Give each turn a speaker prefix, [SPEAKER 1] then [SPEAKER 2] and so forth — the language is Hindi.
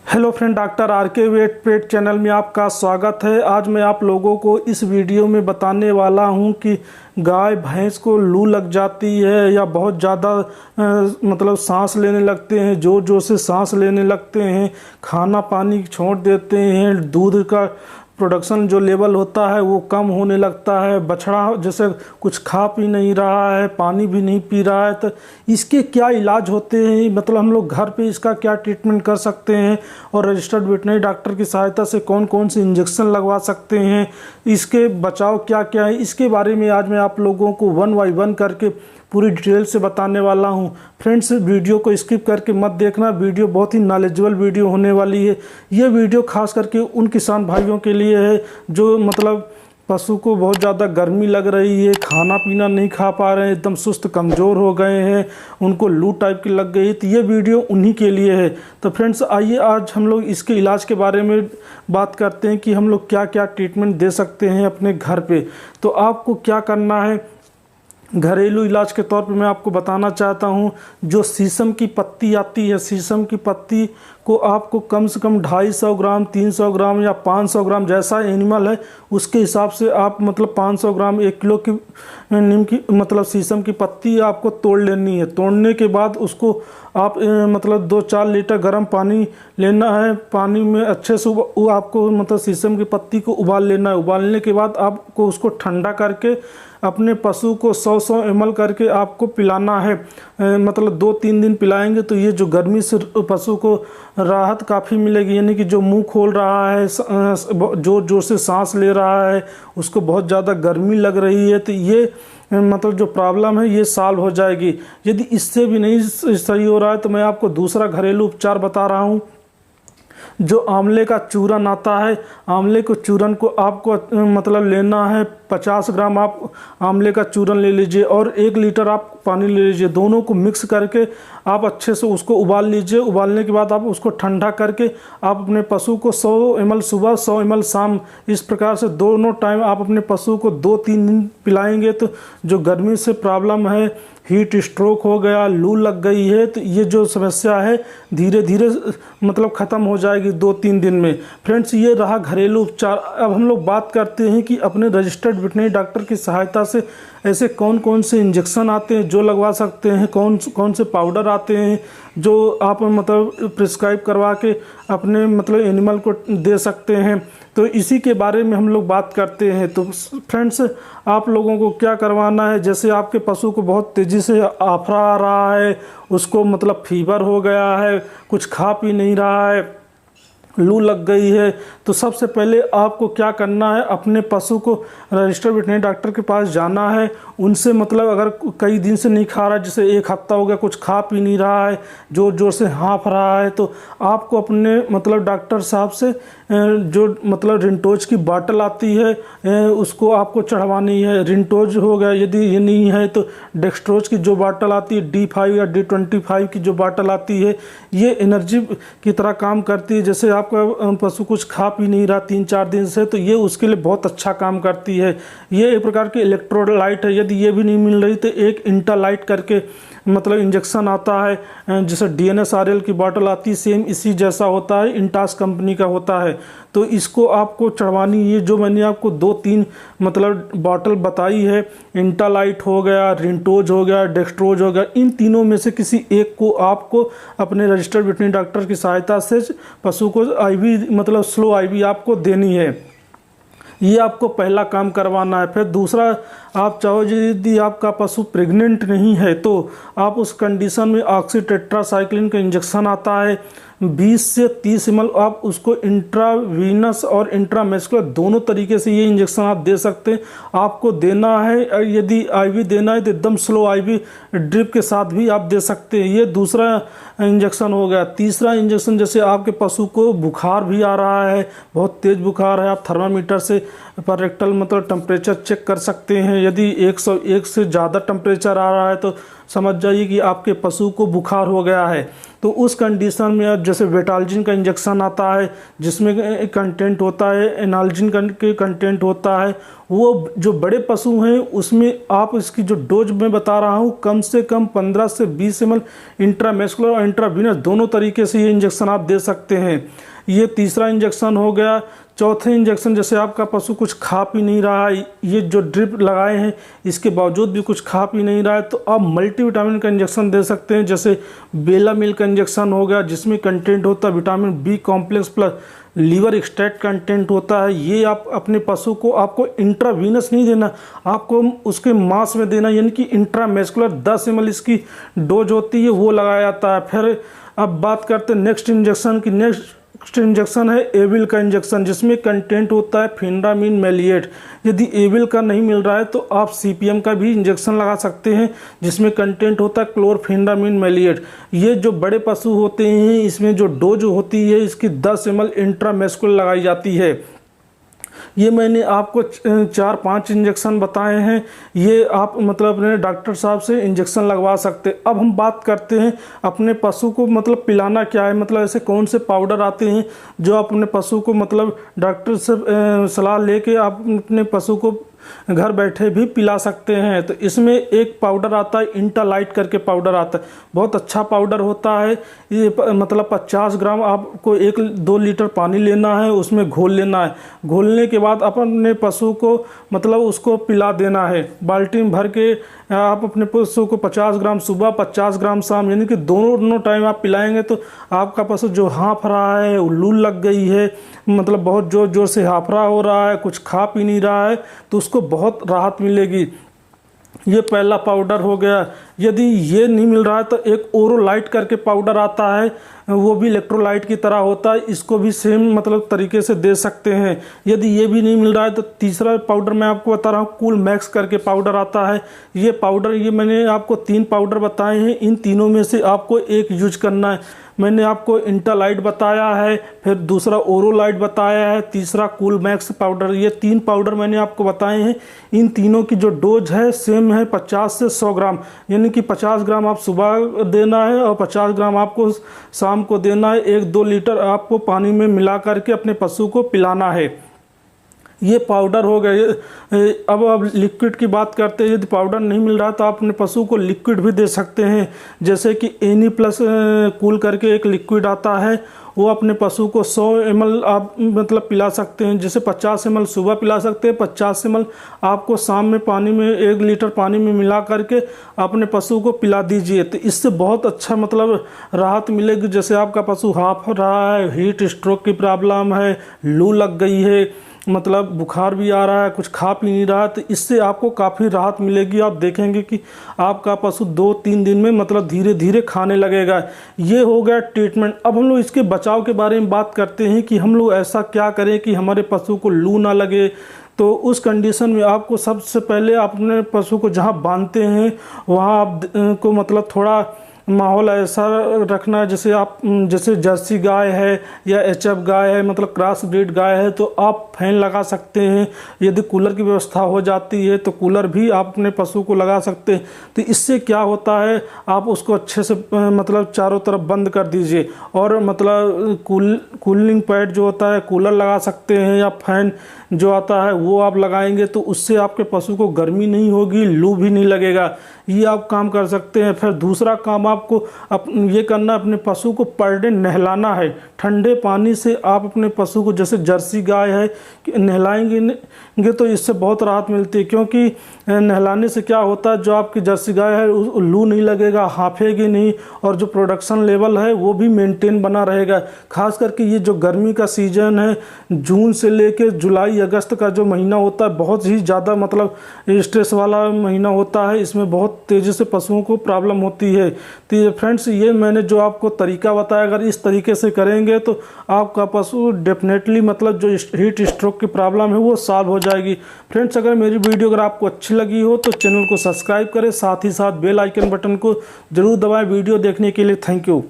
[SPEAKER 1] हेलो फ्रेंड, डॉक्टर आर के वेट पेट चैनल में आपका स्वागत है। आज मैं आप लोगों को इस वीडियो में बताने वाला हूं कि गाय भैंस को लू लग जाती है या बहुत ज़्यादा मतलब सांस लेने लगते हैं, जोर जोर से सांस लेने लगते हैं, खाना पानी छोड़ देते हैं, दूध का प्रोडक्शन जो लेवल होता है वो कम होने लगता है, बछड़ा जैसे कुछ खा पी नहीं रहा है, पानी भी नहीं पी रहा है। तो इसके क्या इलाज होते हैं, मतलब हम लोग घर पे इसका क्या ट्रीटमेंट कर सकते हैं और रजिस्टर्ड वेटनरी डॉक्टर की सहायता से कौन कौन से इंजेक्शन लगवा सकते हैं, इसके बचाव क्या क्या है, इसके बारे में आज मैं आप लोगों को वन बाय वन करके पूरी डिटेल से बताने वाला हूं। फ्रेंड्स, वीडियो को स्किप करके मत देखना, वीडियो बहुत ही नॉलेजेबल वीडियो होने वाली है। ये वीडियो खास करके उन किसान भाइयों के लिए है जो मतलब पशु को बहुत ज़्यादा गर्मी लग रही है, खाना पीना नहीं खा पा रहे हैं, एकदम सुस्त कमज़ोर हो गए हैं, उनको लू टाइप की लग गई है, तो ये वीडियो उन्हीं के लिए है। तो फ्रेंड्स, आइए आज हम लोग इसके इलाज के बारे में बात करते हैं कि हम लोग क्या क्या ट्रीटमेंट दे सकते हैं अपने घर पे। तो आपको क्या करना है, घरेलू इलाज के तौर पे मैं आपको बताना चाहता हूँ। जो शीशम की पत्ती आती है, शीशम की पत्ती को आपको कम से कम 250 ग्राम, 300 ग्राम या 500 ग्राम, जैसा एनिमल है उसके हिसाब से आप मतलब 500 ग्राम 1 किलो की नीम की मतलब शीशम की पत्ती आपको तोड़ लेनी है। तोड़ने के बाद उसको आप मतलब 2-4 लीटर गर्म पानी लेना है। पानी में अच्छे से आपको मतलब शीशम की पत्ती को उबाल लेना है। उबालने के बाद आपको उसको ठंडा करके अपने पशु को 100 ml करके आपको पिलाना है। मतलब 2-3 दिन पिलाएंगे तो ये जो गर्मी से पशु को राहत काफ़ी मिलेगी। यानी कि जो मुंह खोल रहा है, जोर जोर से सांस ले रहा है, उसको बहुत ज़्यादा गर्मी लग रही है, तो ये मतलब जो प्रॉब्लम है ये सॉल्व हो जाएगी। यदि इससे भी नहीं सही हो रहा है तो मैं आपको दूसरा घरेलू उपचार बता रहा हूँ। जो आंवले का चूरन आता है, आंवले को चूरन को आपको मतलब लेना है। 50 ग्राम आप आंवले का चूरन ले लीजिए और 1 लीटर आप पानी ले लीजिए। दोनों को मिक्स करके आप अच्छे से उसको उबाल लीजिए। उबालने के बाद आप उसको ठंडा करके आप अपने पशु को 100 ml सुबह, 100 ml शाम, इस प्रकार से दोनों टाइम आप अपने पशु को 2-3 दिन पिलाएंगे तो जो गर्मी से प्रॉब्लम है, हीट स्ट्रोक हो गया, लू लग गई है, तो ये जो समस्या है धीरे धीरे मतलब ख़त्म हो जाएगी 2-3 दिन में। फ्रेंड्स, ये रहा घरेलू उपचार। अब हम लोग बात करते हैं कि अपने रजिस्टर्ड वेटनरी डॉक्टर की सहायता से ऐसे कौन कौन से इंजेक्शन आते हैं जो लगवा सकते हैं, कौन कौन से पाउडर आते हैं जो आप मतलब प्रिस्क्राइब करवा के अपने मतलब एनिमल को दे सकते हैं। तो इसी के बारे में हम लोग बात करते हैं। तो फ्रेंड्स, आप लोगों को क्या करवाना है, जैसे आपके पशु को बहुत तेज़ी से आफरा आ रहा है, उसको मतलब फीवर हो गया है, कुछ खा पी नहीं रहा है, लू लग गई है, तो सबसे पहले आपको क्या करना है, अपने पशु को रजिस्टर्ड वेटनरी डॉक्टर के पास जाना है। उनसे मतलब अगर कई दिन से नहीं खा रहा है, जैसे 1 हफ्ता हो गया, कुछ खा पी नहीं रहा है, जोर जोर से हाँफ रहा है, तो आपको अपने मतलब डॉक्टर साहब से जो मतलब रिंटोज की बाटल आती है उसको आपको चढ़वानी है। रिंटोज हो गया, यदि ये नहीं है तो डेक्सट्रोज की जो बाटल आती है, D5 या D25 की जो बाटल आती है, ये एनर्जी की तरह काम करती है। जैसे आपका पशु कुछ खा पी नहीं रहा 3-4 दिन से, तो ये उसके लिए बहुत अच्छा काम करती है। ये एक प्रकार की इलेक्ट्रोलाइट है। यदि ये भी नहीं मिल रही तो एक इंटालाइट करके मतलब इंजेक्शन आता है, जैसे DNSRL की बॉटल आती है, सेम इसी जैसा होता है, इंटास कंपनी का होता है। तो इसको आपको चढ़वानी, ये जो मैंने आपको 2-3 मतलब बॉटल बताई है, इंटालाइट हो गया, रिंटोज हो गया, डेक्सट्रोज हो गया, इन तीनों में से किसी एक को आपको अपने रजिस्टर्ड वेटनरी डॉक्टर की सहायता से पशु को IV मतलब स्लो IV आपको देनी है। ये आपको पहला काम करवाना है। फिर दूसरा, आप चाहो यदि आपका पशु प्रेग्नेंट नहीं है तो आप उस कंडीशन में ऑक्सीटेट्रासाइक्लिन का इंजेक्शन आता है 20 से 30 ml। आप उसको इंट्रावीनस और इंट्रामेस्कुलर दोनों तरीके से ये इंजेक्शन आप दे सकते हैं। आपको देना है, यदि IV देना है तो एकदम स्लो IV ड्रिप के साथ भी आप दे सकते हैं। ये दूसरा इंजेक्शन हो गया। तीसरा इंजेक्शन, जैसे आपके पशु को बुखार भी आ रहा है, बहुत तेज़ बुखार है, आप थर्मामीटर से पर रेक्टल मतलब टेम्परेचर चेक कर सकते हैं। यदि 101 से ज़्यादा टेम्परेचर आ रहा है तो समझ जाइए कि आपके पशु को बुखार हो गया है। तो उस कंडीशन में आप जैसे वेटाल्जिन का इंजेक्शन आता है जिसमें कंटेंट होता है एनाल्जिन के कंटेंट होता है, वो जो बड़े पशु हैं उसमें आप इसकी जो डोज मैं बता रहा हूँ कम से कम 15 से 20 ml इंट्रामस्कुलर और इंट्रावीनस दोनों तरीके से ये इंजेक्शन आप दे सकते हैं। ये तीसरा इंजेक्शन हो गया। चौथे इंजेक्शन जैसे आपका पशु कुछ खा पी नहीं रहा है, ये जो ड्रिप लगाए हैं इसके बावजूद भी कुछ खा पी नहीं रहा है, तो आप मल्टीविटामिन का इंजेक्शन दे सकते हैं। जैसे बेला मिल का इंजेक्शन हो गया जिसमें कंटेंट होता है vitamin B complex plus liver extract content होता है। ये आप अपने पशु को आपको इंट्रावीनस नहीं देना, आपको उसके मांस में देना, यानी कि इंट्रामस्कुलर 10 ml इसकी डोज होती है वो लगाया जाता है। फिर अब बात करते हैं नेक्स्ट इंजेक्शन की। नेक्स्ट इंजेक्शन है एविल का इंजेक्शन जिसमें कंटेंट होता है फेनरामिन मैलिएट। यदि एविल का नहीं मिल रहा है तो आप सीपीएम का भी इंजेक्शन लगा सकते हैं जिसमें कंटेंट होता है क्लोरफेनरामिन मैलिएट। ये जो बड़े पशु होते हैं इसमें जो डोज होती है इसकी 10 ml इंट्रामस्कुलर लगाई जाती है। ये मैंने आपको 4-5 इंजेक्शन बताए हैं, ये आप मतलब अपने डॉक्टर साहब से इंजेक्शन लगवा सकते हैं। अब हम बात करते हैं अपने पशु को मतलब पिलाना क्या है, मतलब ऐसे कौन से पाउडर आते हैं जो आप अपने पशु को मतलब डॉक्टर से सलाह लेके आप अपने पशु को घर बैठे भी पिला सकते हैं। तो इसमें एक पाउडर आता है इंटालाइट करके पाउडर आता है, बहुत अच्छा पाउडर होता है। ये मतलब 50 ग्राम आपको 1-2 लीटर पानी लेना है, उसमें घोल लेना है। घोलने के बाद अपने पशु को मतलब उसको पिला देना है। बाल्टी में भर के आप अपने पशु को 50 ग्राम सुबह 50 ग्राम शाम, यानी कि दोनों टाइम आप पिलाएंगे तो आपका पशु जो हाँफ रहा है, लू लग गई है, मतलब बहुत ज़ोर ज़ोर से हाफरा हो रहा है, कुछ खा पी नहीं रहा है, तो उसको बहुत राहत मिलेगी। ये पहला पाउडर हो गया। यदि ये नहीं मिल रहा है तो एक ओरोलाइट करके पाउडर आता है, वो भी इलेक्ट्रोलाइट की तरह होता है, इसको भी सेम मतलब तरीके से दे सकते हैं। यदि ये भी नहीं मिल रहा है तो तीसरा पाउडर मैं आपको बता रहा हूँ कूल मैक्स करके पाउडर आता है। ये पाउडर, ये मैंने आपको 3 पाउडर बताए हैं, इन तीनों में से आपको एक यूज करना है। मैंने आपको इंटालाइट बताया है, फिर दूसरा ओरोलाइट बताया है, तीसरा कूल मैक्स पाउडर। ये 3 पाउडर मैंने आपको बताए हैं। इन तीनों की जो डोज है सेम है 50 से 100 ग्राम, यानी कि 50 ग्राम आप सुबह देना है और 50 ग्राम आपको शाम को देना है। 1-2 लीटर आपको पानी में मिला करके अपने पशु को पिलाना है। ये पाउडर हो गए। अब लिक्विड की बात करते हैं। यदि पाउडर नहीं मिल रहा तो आप अपने पशु को लिक्विड भी दे सकते हैं, जैसे कि एनी प्लस कूल करके एक लिक्विड आता है, वो अपने पशु को 100 ml आप मतलब पिला सकते हैं। जैसे 50 ml सुबह पिला सकते हैं, 50 ml आपको शाम में पानी में 1 लीटर पानी में मिला करके अपने पशु को पिला दीजिए। तो इससे बहुत अच्छा मतलब राहत मिलेगी। जैसे आपका पशु हाफ रहा है, हीट स्ट्रोक की प्रॉब्लम है, लू लग गई है, मतलब बुखार भी आ रहा है, कुछ खा पी नहीं रहा, तो इससे आपको काफ़ी राहत मिलेगी। आप देखेंगे कि आपका पशु 2-3 दिन में मतलब धीरे धीरे खाने लगेगा। ये हो गया ट्रीटमेंट। अब हम लोग इसके बचाव के बारे में बात करते हैं कि हम लोग ऐसा क्या करें कि हमारे पशु को लू ना लगे। तो उस कंडीशन में आपको सबसे पहले अपने पशु को जहाँ बांधते हैं वहाँ आप को मतलब थोड़ा माहौल ऐसा रखना है, जैसे जर्सी गाय है या एचएफ गाय है, मतलब क्रॉस ब्रीड गाय है, तो आप फैन लगा सकते हैं। यदि कूलर की व्यवस्था हो जाती है तो कूलर भी आप अपने पशु को लगा सकते हैं। तो इससे क्या होता है, आप उसको अच्छे से मतलब चारों तरफ बंद कर दीजिए और मतलब कूलिंग पैड जो होता है कूलर लगा सकते हैं, या फैन जो आता है वो आप लगाएंगे तो उससे आपके पशु को गर्मी नहीं होगी, लू भी नहीं लगेगा। ये आप काम कर सकते हैं। फिर दूसरा काम आपको ये करना, अपने पशु को पर डे नहलाना है ठंडे पानी से। आप अपने पशु को, जैसे जर्सी गाय है, नहलाएंगे तो इससे बहुत राहत मिलती है, क्योंकि नहलाने से क्या होता है, जो आपकी जर्सी गाय है लू नहीं लगेगा, हाफेगी नहीं, और जो प्रोडक्शन लेवल है वो भी मेंटेन बना रहेगा। खास करके ये जो गर्मी का सीजन है, जून से लेके जुलाई अगस्त का जो महीना होता है, बहुत ही ज़्यादा मतलब स्ट्रेस वाला महीना होता है। इसमें बहुत तेज़ी से पशुओं को प्रॉब्लम होती है। तो फ्रेंड्स, ये मैंने जो आपको तरीका बताया, अगर इस तरीके से करेंगे तो आपका पशु डेफिनेटली मतलब जो हीट स्ट्रोक की प्रॉब्लम है वो सॉल्व हो जाएगी। फ्रेंड्स, अगर मेरी वीडियो अगर आपको अच्छी लगी हो तो चैनल को सब्सक्राइब करें, साथ ही साथ बेल आइकन बटन को जरूर दबाएं। वीडियो देखने के लिए थैंक यू।